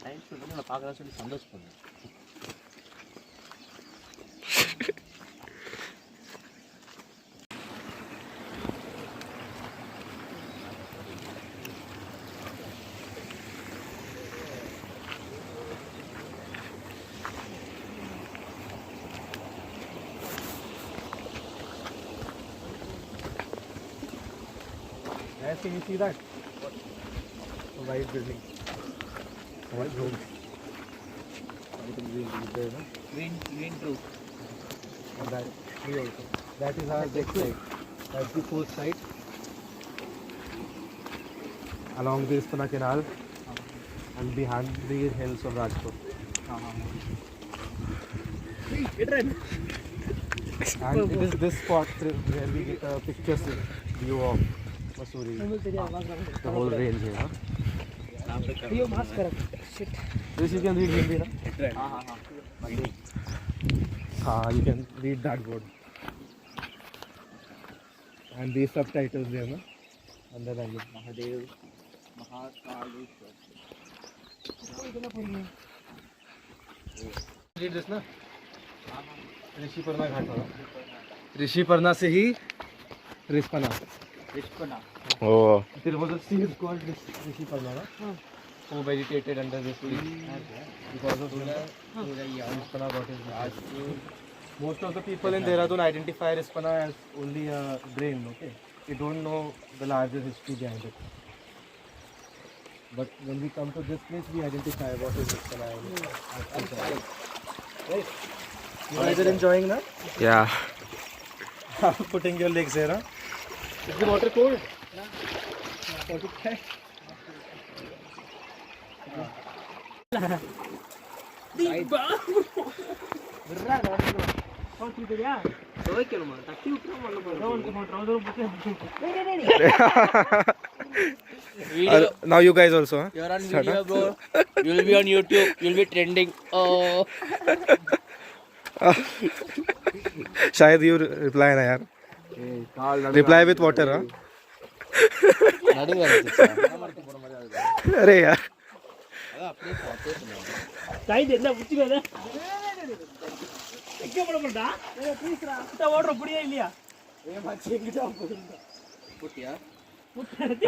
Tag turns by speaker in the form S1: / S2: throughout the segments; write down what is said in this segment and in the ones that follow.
S1: Time spend பண்ணி நான் பார்க்கலாம் சொல்லி சந்தோஷப்படுறேன்.
S2: Can you see that? A white building. White road.
S1: Green roof.
S2: And that tree also. That is our back side. That's the fourth side. Along the Rispana Canal and behind the hills of Rajpur. And it is this spot where we get a picture view of Masuri. The whole range here. Huh? This you can read Hindi, na? You can read that word. And these subtitles there, na? Under language.
S1: Mahadev, Mahakaleshwar.
S2: Read this, na? Rishiparna घाट वाला. ऋषिपर्णा से ही Rispana.
S1: Rispana.
S2: Oh. There was a sea called Rishiparna, who meditated under this tree. Because of Rispana got his name. Most of the people in Dehradun identify Rispana as only a drain, okay? They don't know the larger history behind it. But when we come to this place, we identify what is Rispana. Right? You guys are enjoying that?
S3: Yeah.
S2: Putting your legs here, huh? Is the water cold? Now you guys also, huh?
S1: You're on video, bro. You'll be on YouTube. You'll be trending. Oh.
S2: शायद you reply ना यार. Reply with water, huh? अरे यार.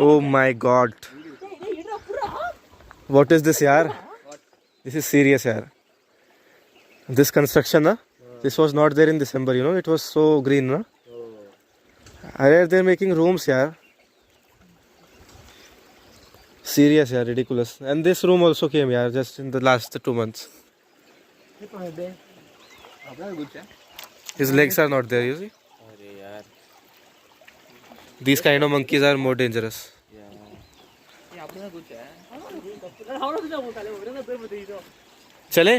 S2: Oh my God. What is this, yaar? This is serious, yaar. This construction, na? This was not there in December, you know. It was so green, na? They're making rooms, yaar. Serious, yaar, ridiculous. And this room also came, yaar, just in the last 2 months. His legs are not there, you see. These kind of monkeys are more dangerous. चले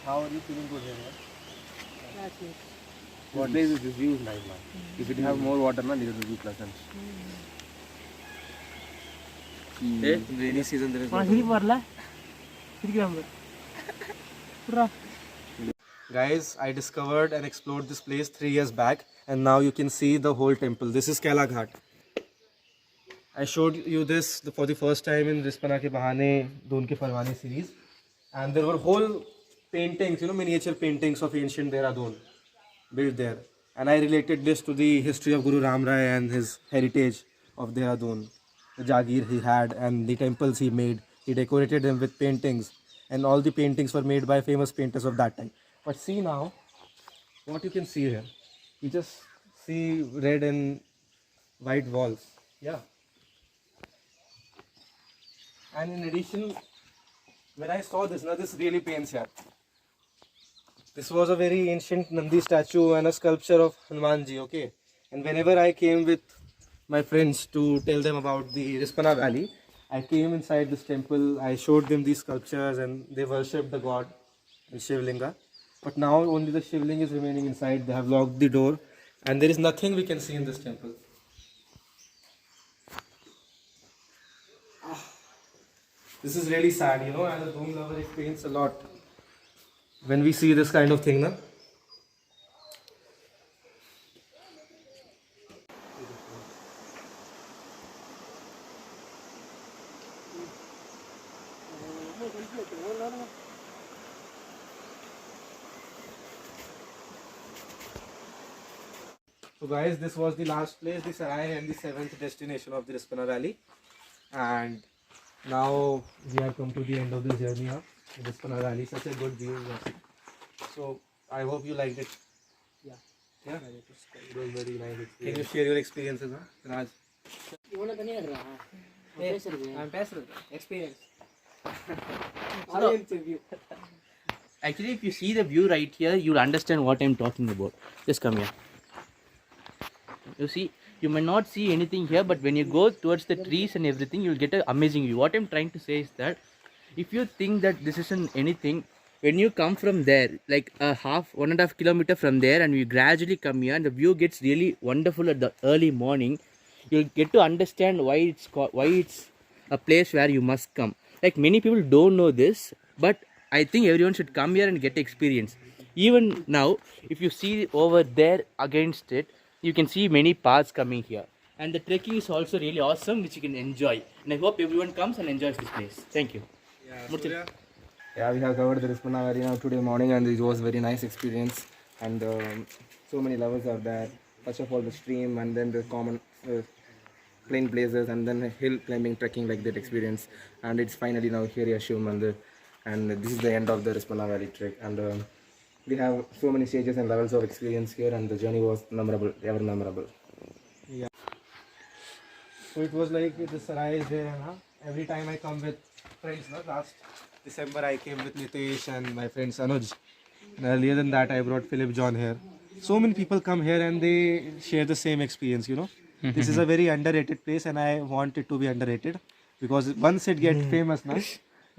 S2: How are you feeling good here? What place is this view is nice, man. If it have more water, man, it will be pleasant. Rainy season there is no. Guys, I discovered and explored this place 3 years back, and now you can see the whole temple. This is Kaila Ghat. I showed you this for the first time in Rispana ke Bahane Doon ke Parwane series, and there were whole paintings, you know, miniature paintings of ancient Dehradun built there. And I related this to the history of Guru Ram Rai and his heritage of Dehradun, the Jagir he had and the temples he made. He decorated them with paintings, and all the paintings were made by famous painters of that time. But see now, what you can see here. You just see red and white walls. Yeah. And in addition, when I saw this, now this really pains here. This was a very ancient Nandi statue and a sculpture of Hanumanji, okay? And whenever I came with my friends to tell them about the Rispana Valley, I came inside this temple, I showed them these sculptures and they worshipped the god, the Shivlinga. But now only the Shivling is remaining inside, they have locked the door and there is nothing we can see in this temple. This is really sad, you know, as a Doom lover, it pains a lot when we see this kind of thing, na? So guys, this was the last place, the Serai, and the 7th destination of the Rispana Valley. And now we have come to the end of this journey of the Rispana Valley. Such a good view. Yes. So I hope you liked it.
S3: Yeah.
S2: Yeah?
S3: It was very nice experience.
S2: Can you share your experiences, huh? Raj?
S3: I'm passionate. Experience.
S1: Audience view. Actually, if you see the view right here, you'll understand what I'm talking about. Just come here. You see, you may not see anything here, but when you go towards the trees and everything, you'll get an amazing view. What I'm trying to say is that if you think that this isn't anything, when you come from there, like 1.5 kilometer from there, and you gradually come here, and the view gets really wonderful at the early morning, you'll get to understand why it's a place where you must come. Like many people don't know this, but I think everyone should come here and get experience. Even now, if you see over there against it, you can see many paths coming here, and the trekking is also really awesome, which you can enjoy. And I hope everyone comes and enjoys this place. Thank you.
S2: Yeah, we have covered the Rispana Valley now today morning, and it was very nice experience. And so many levels are there. First of all, the stream, and then the common plain places, and then hill climbing, trekking like that experience. And it's finally now here Yashum Mandir, and this is the end of the Rispana Valley trek. And we have so many stages and levels of experience here, and the journey was memorable, ever memorable. Yeah. So it was like the Serai is there, and every time I come with friends, last December I came with Nitesh and my friend Anuj. And earlier than that, I brought Philip John here. So many people come here and they share the same experience, you know. This is a very underrated place, and I want it to be underrated, because once it gets famous,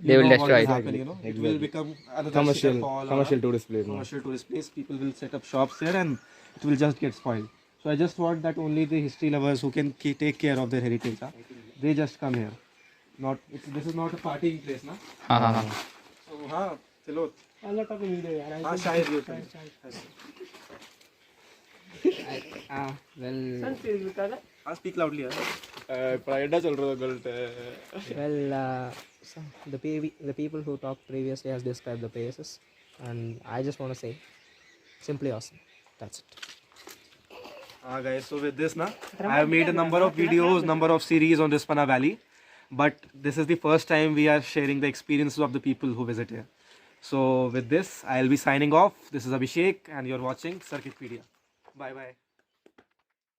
S1: They will destroy it.
S2: Happen, you know. It will become another commercial tourist place. Commercial tourist place. People will set up shops there, and it will just get spoiled. So I just want that only the history lovers who can take care of their heritage, they just come here. This is not a partying place, na? So, Thiloth.
S3: I'm not talking video.
S2: Shahid, you can.
S3: Well,
S2: Speak loudly.
S3: well, the people who talked previously has described the places, and I just want to say, simply awesome. That's it.
S2: Guys, so with this, I have made a number of videos, number of series on Rispana Valley, but this is the first time we are sharing the experiences of the people who visit here. So with this, I'll be signing off. This is Abhishek, and you're watching Circuitpedia. Bye bye.